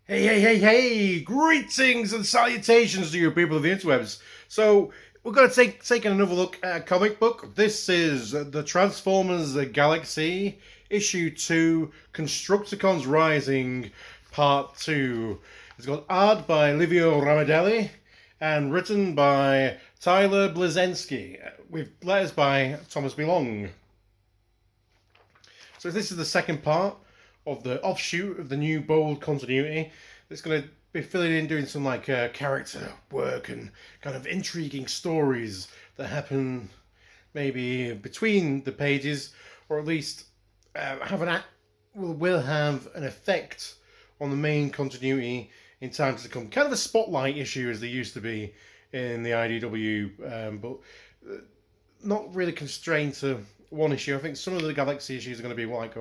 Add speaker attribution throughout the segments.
Speaker 1: Hey, hey, hey, hey! Greetings and salutations to you people of the interwebs. So, we're going to take another look at a comic book. This is the Transformers Galaxy, issue 2, Constucticons Rising, part 2. It's got art by Livio Ramadelli and written by Tyler Blazensky, with letters by Thomas B. Long. So this is the second part of the offshoot of the new bold continuity. It's going to be filling in, doing some character work and kind of intriguing stories that happen maybe between the pages, or at least will have an effect on the main continuity in times to come. Kind of a spotlight issue as they used to be in the IDW, but not really constrained to one issue. I think some of the Galaxy issues are going to be like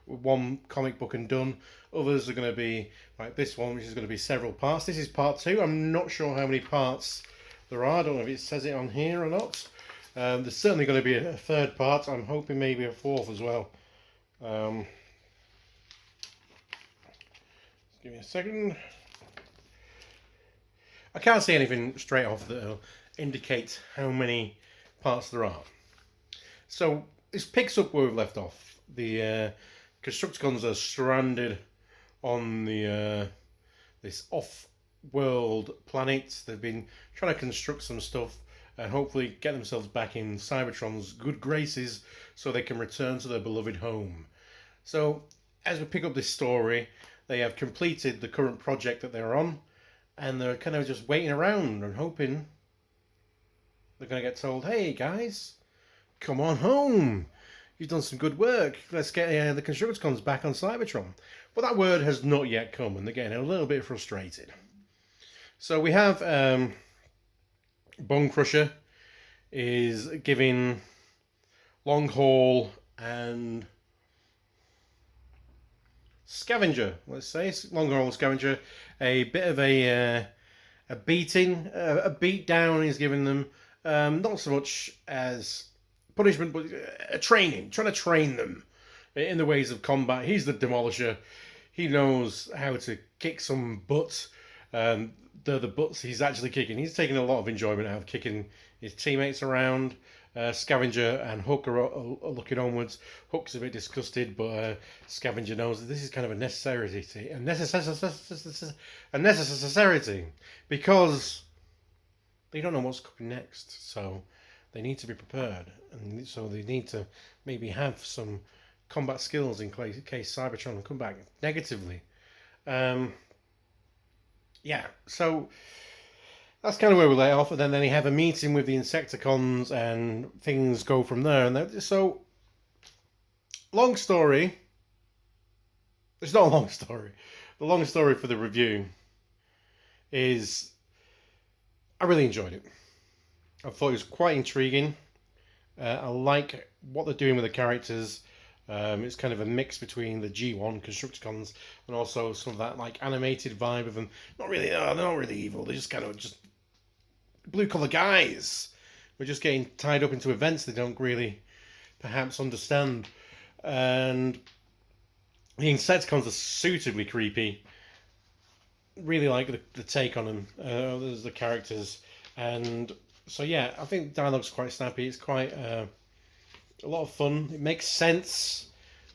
Speaker 1: one comic book and done. Others are going to be like this one, which is going to be several parts. This is part 2. I'm not sure how many parts there are. I don't know if it says it on here or not. There's certainly going to be a third part. I'm hoping maybe a fourth as well. Give me a second. I can't see anything straight off that'll indicate how many parts there are. So this picks up where we've left off. The Constructicons are stranded on the this off-world planet. They've been trying to construct some stuff and hopefully get themselves back in Cybertron's good graces so they can return to their beloved home. So as we pick up this story, they have completed the current project that they're on, and they're kind of just waiting around and hoping they're going to get told, "Hey guys, come on home. You've done some good work. Let's get the Constructicons back on Cybertron." But that word has not yet come, and they're getting a little bit frustrated. So we have Bone Crusher is giving Long Haul and Scavenger, let's say, Long Haul and Scavenger, a bit of a beating, a beat down he's giving them. Not so much as punishment, but a training, trying to train them in the ways of combat. He's the demolisher. He knows how to kick some butt. They're the butts he's actually kicking. He's taking a lot of enjoyment out of kicking his teammates around. Scavenger and Hook are looking onwards. Hook's a bit disgusted, but Scavenger knows that this is kind of a necessity, because they don't know what's coming next. So they need to be prepared, and so they need to maybe have some combat skills in case Cybertron will come back negatively. Yeah, so that's kind of where we lay off, and then they have a meeting with the Insecticons, and things go from there. And so, long story. It's not a long story. The long story for the review is I really enjoyed it. I thought it was quite intriguing. I like what they're doing with the characters. It's kind of a mix between the G1 Constructicons and also some of that like animated vibe of them. Not really, they're not really evil. They're just kind of just blue collar guys. We're just getting tied up into events they don't really perhaps understand. And the Insecticons are suitably creepy. Really like the take on them. There's the characters, and so yeah, I think dialogue's quite snappy. It's quite a lot of fun. It makes sense,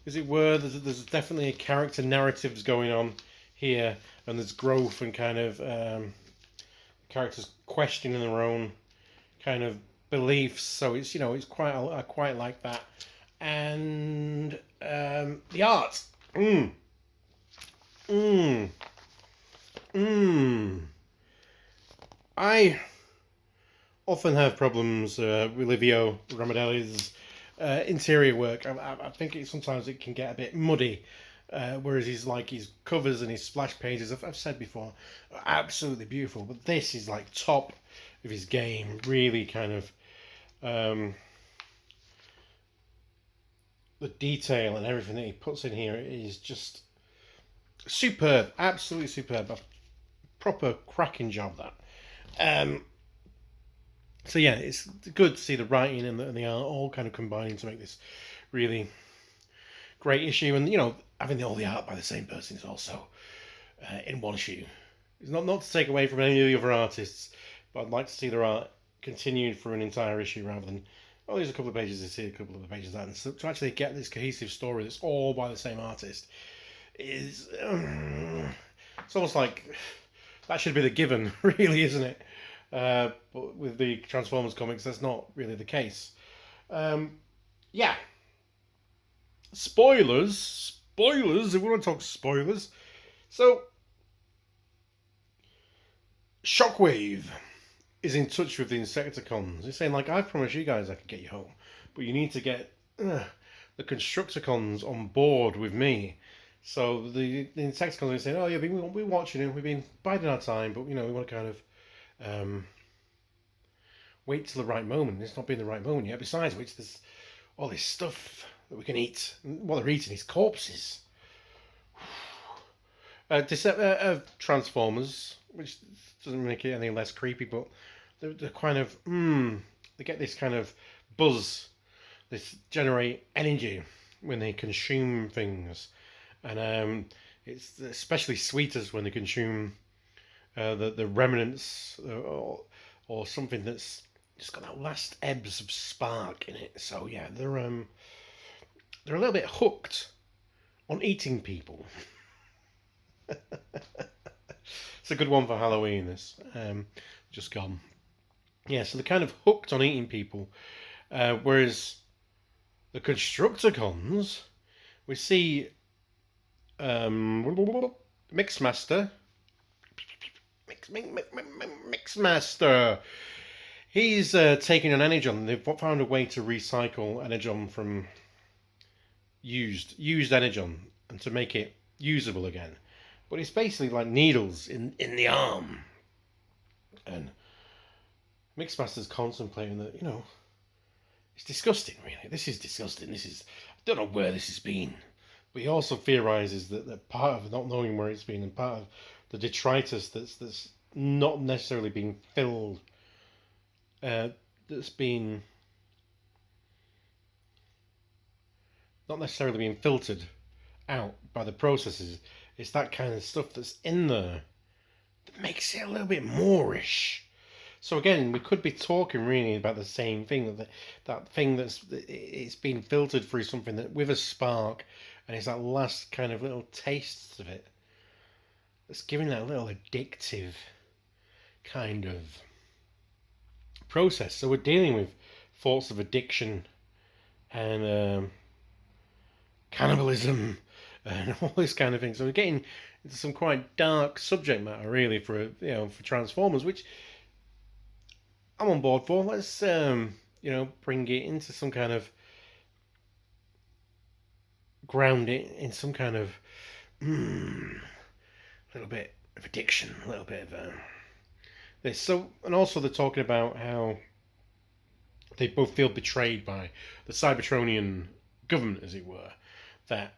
Speaker 1: as it were. There's definitely character narratives going on here, and there's growth and kind of characters questioning their own kind of beliefs. So it's it's quite I quite like that, and the art. I often have problems with Livio Ramadelli's interior work. I think sometimes it can get a bit muddy, whereas his covers and his splash pages, I've said before, are absolutely beautiful. But this is like top of his game. Really kind of the detail and everything that he puts in here is just superb, absolutely superb. A proper cracking job that. So yeah, it's good to see the writing and the art all kind of combining to make this really great issue. And having all the art by the same person is also in one issue. It's not to take away from any of the other artists, but I'd like to see their art continued for an entire issue rather than, oh, there's a couple of pages this here, a couple of pages that. And so to actually get this cohesive story that's all by the same artist is, it's almost like that should be the given, really, isn't it? But with the Transformers comics, that's not really the case. Yeah. Spoilers, if we want to talk spoilers. So, Shockwave is in touch with the Insecticons. He's saying, like, I promised you guys I could get you home, but you need to get the Constucticons on board with me. So the Insecticons are saying, oh yeah, we're watching him, we've been biding our time, but we want to kind of wait till the right moment. It's not been the right moment yet. Besides which, there's all this stuff that we can eat. What they're eating is corpses. Transformers, which doesn't make it any less creepy, but they're kind of they get this kind of buzz. They generate energy when they consume things, and it's especially sweetest when they consume the remnants or something that's just got that last ebbs of spark in it. So yeah, they're a little bit hooked on eating people. It's a good one for Halloween, this. Just gone. Yeah, so they're kind of hooked on eating people. Whereas the Constructicons, we see Mixmaster. Mixmaster. He's taking an energon. They've found a way to recycle energon from used energon and to make it usable again. But it's basically like needles in the arm. And Mixmaster's contemplating that, it's disgusting, really. This is disgusting. I don't know where this has been. But he also theorizes that part of not knowing where it's been and part of the detritus that's not necessarily being filled, that's been not necessarily being filtered out by the processes. It's that kind of stuff that's in there that makes it a little bit moreish. So again, we could be talking really about the same thing. That thing it's been filtered through something that with a spark, and it's that last kind of little taste of it that's giving that little addictive kind of process. So we're dealing with thoughts of addiction and cannibalism and all this kind of thing. So we're getting into some quite dark subject matter, really, for Transformers, which I'm on board for. Let's bring it into some kind of ground it in some kind of little bit of addiction, a little bit of this. So, and also they're talking about how they both feel betrayed by the Cybertronian government, as it were, that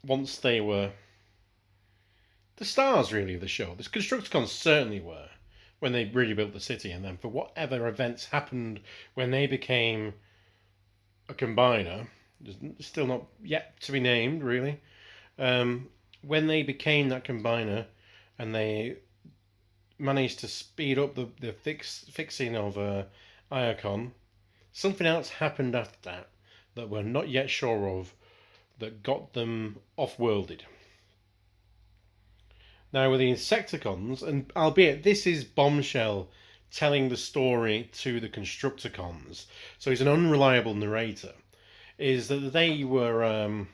Speaker 1: once they were the stars, really, of the show. The Constructicons certainly were when they really built the city, and then for whatever events happened when they became a combiner, still not yet to be named, really. When they became that combiner and they managed to speed up the fixing of Iacon, something else happened after that we're not yet sure of, that got them off-worlded. Now with the Insecticons, and albeit this is Bombshell telling the story to the Constructicons, so he's an unreliable narrator, is that they were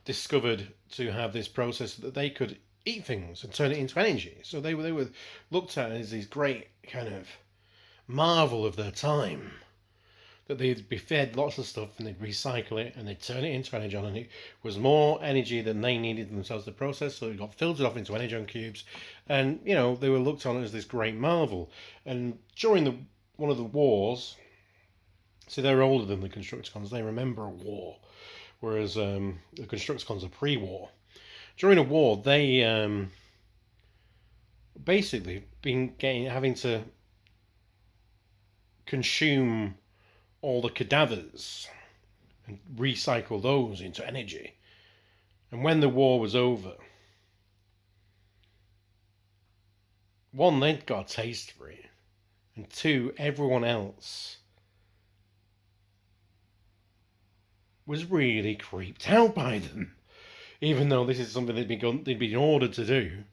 Speaker 1: discovered to have this process that they could eat things and turn it into energy. So they were looked at as these great kind of marvel of their time, that they'd be fed lots of stuff and they'd recycle it and they'd turn it into energon, and it was more energy than they needed themselves to process, so it got filtered off into energon cubes, and they were looked on as this great marvel. And during one of the wars, see, they're older than the Constructicons, they remember a war, whereas the Constructicons are pre-war. During a war, they basically having to consume all the cadavers and recycle those into energy. And when the war was over, one, they'd got a taste for it, and two, everyone else was really creeped out by them. Even though this is something they'd been ordered to do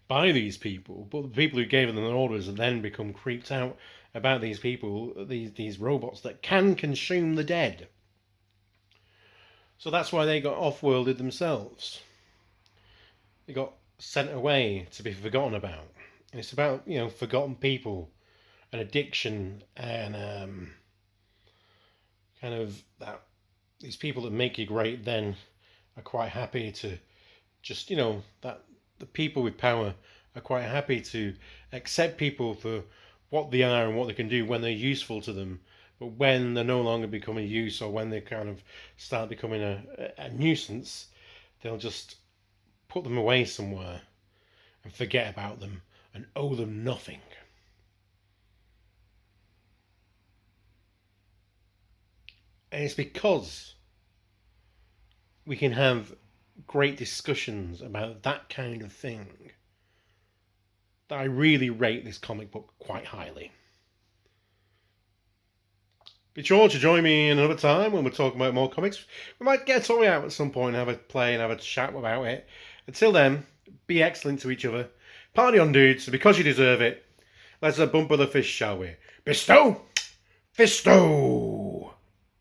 Speaker 1: by these people, but the people who gave them the orders have then become creeped out about these people, these robots that can consume the dead. So that's why they got off-worlded themselves. They got sent away to be forgotten about. And it's about, forgotten people and addiction and kind of that these people that make you great then are quite happy to just, that the people with power are quite happy to accept people for what they are and what they can do when they're useful to them. But when they're no longer becoming a use, or when they kind of start becoming a nuisance, they'll just put them away somewhere and forget about them and owe them nothing. And it's because we can have great discussions about that kind of thing that I really rate this comic book quite highly. Be sure to join me another time when we're talking about more comics. We might get something out at some point and have a play and have a chat about it. Until then, be excellent to each other. Party on, dudes, because you deserve it. Let's bump of the fist, shall we? Bestow! Fisto!